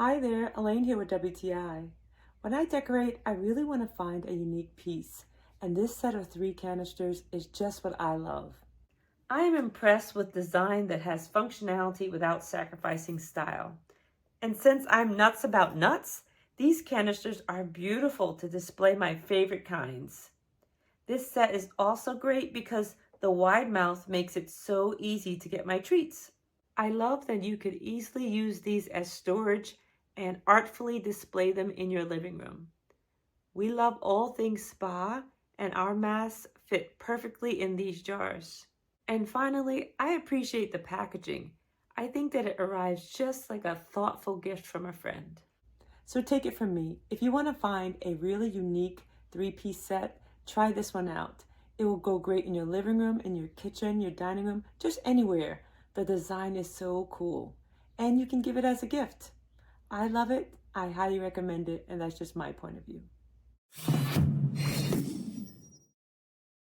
Hi there, Elaine here with WTI. When I decorate, I really want to find a unique piece, and this set of 3 canisters is just what I love. I am impressed with design that has functionality without sacrificing style. And since I'm nuts about nuts, these canisters are beautiful to display my favorite kinds. This set is also great because the wide mouth makes it so easy to get my treats. I love that you could easily use these as storage and artfully display them in your living room. We love all things spa, and our masks fit perfectly in these jars. And finally, I appreciate the packaging. I think that it arrives just like a thoughtful gift from a friend. So take it from me, if you want to find a really unique 3-piece set, try this one out. It will go great in your living room, in your kitchen, your dining room, just anywhere. The design is so cool. And you can give it as a gift. I love it, I highly recommend it, and that's just my point of view.